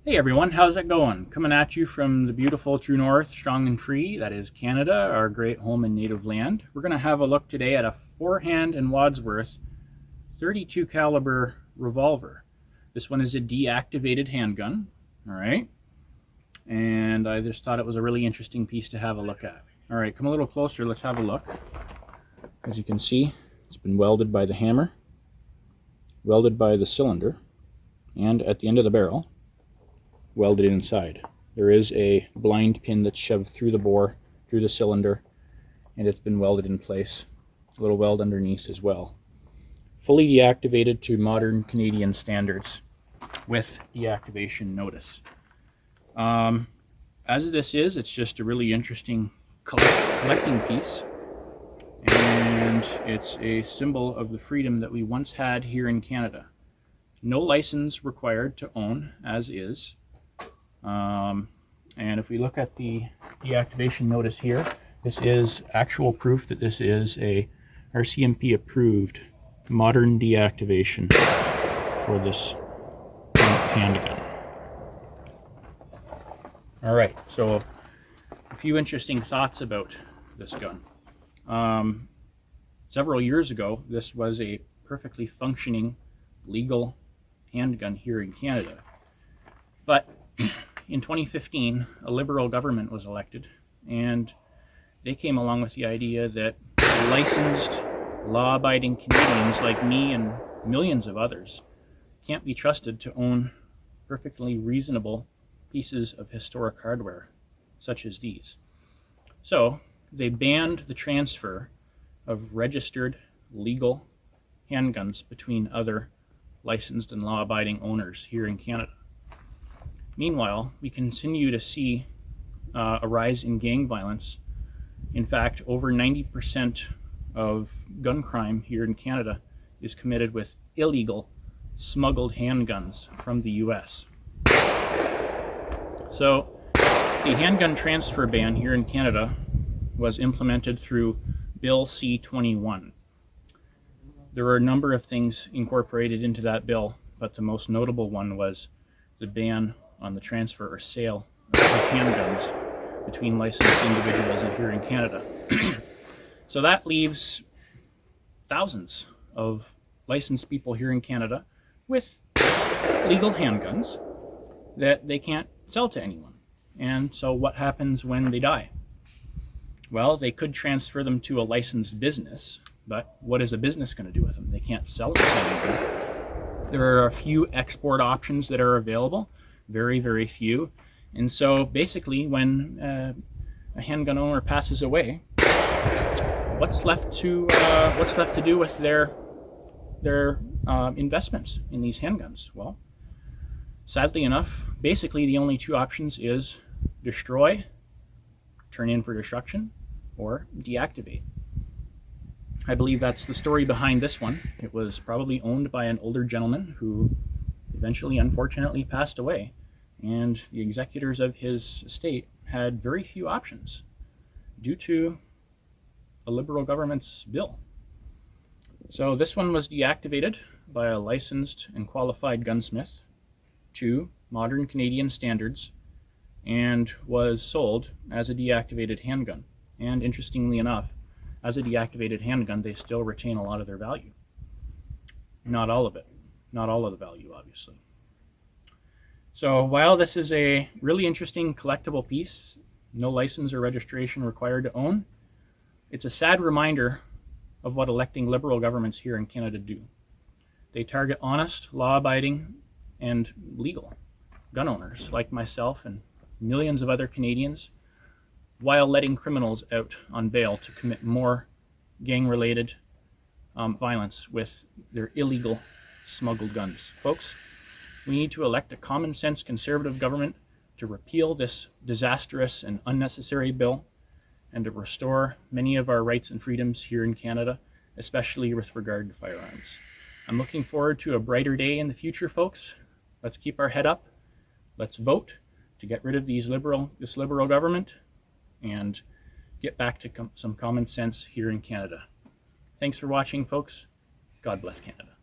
Hey everyone, how's it going? Coming at you from the beautiful true north, strong and free, that is Canada, our great home and native land. We're going to have a look today at a forehand and Wadsworth 32 caliber revolver. This one is a deactivated handgun, all right? And I just thought it was a really interesting piece to have a look at. All right, come a little closer, let's have a look. As you can see, it's been welded by the hammer, welded by the cylinder, and at the end of the barrel, welded inside. There is a blind pin that's shoved through the bore, through the cylinder, and it's been welded in place. A little weld underneath as well. Fully deactivated to modern Canadian standards with deactivation notice. As this is, it's just a really interesting collecting piece, and it's a symbol of the freedom that we once had here in Canada. No license required to own, as is. And if we look at the deactivation notice here, this is actual proof that this is a RCMP approved modern deactivation for this handgun. All right, so a few interesting thoughts about this gun. Several years ago, this was a perfectly functioning legal handgun here in Canada, but in 2015, a Liberal government was elected, and they came along with the idea that licensed, law-abiding Canadians like me and millions of others can't be trusted to own perfectly reasonable pieces of historic hardware, such as these. So they banned the transfer of registered, legal handguns between other licensed and law-abiding owners here in Canada. Meanwhile, we continue to see a rise in gang violence. In fact, over 90% of gun crime here in Canada is committed with illegal, smuggled handguns from the US. So, the handgun transfer ban here in Canada was implemented through Bill C-21. There were a number of things incorporated into that bill, but the most notable one was the ban on the transfer or sale of handguns between licensed individuals here in Canada. So that leaves thousands of licensed people here in Canada with legal handguns that they can't sell to anyone. And so what happens when they die? Well, they could transfer them to a licensed business, but what is a business going to do with them? They can't sell them to anyone. There are a few export options that are available. Very, very few. And so basically when a handgun owner passes away, what's left to do with their investments in these handguns? Well, sadly enough, basically the only two options is destroy, turn in for destruction, or deactivate. I believe that's the story behind this one. It was probably owned by an older gentleman who eventually, unfortunately, passed away, and the executors of his estate had very few options due to a Liberal government's bill. So this one was deactivated by a licensed and qualified gunsmith to modern Canadian standards and was sold as a deactivated handgun. And interestingly enough, as a deactivated handgun, they still retain a lot of their value. Not all of it. Not all of the value, obviously. So while this is a really interesting collectible piece, no license or registration required to own, it's a sad reminder of what electing Liberal governments here in Canada do. They target honest, law-abiding, and legal gun owners like myself and millions of other Canadians, while letting criminals out on bail to commit more gang-related violence with their illegal smuggled guns. Folks, we need to elect a common-sense conservative government to repeal this disastrous and unnecessary bill and to restore many of our rights and freedoms here in Canada, especially with regard to firearms. I'm looking forward to a brighter day in the future, folks. Let's keep our head up. Let's vote to get rid of this Liberal government and get back to some common sense here in Canada. Thanks for watching, folks. God bless Canada.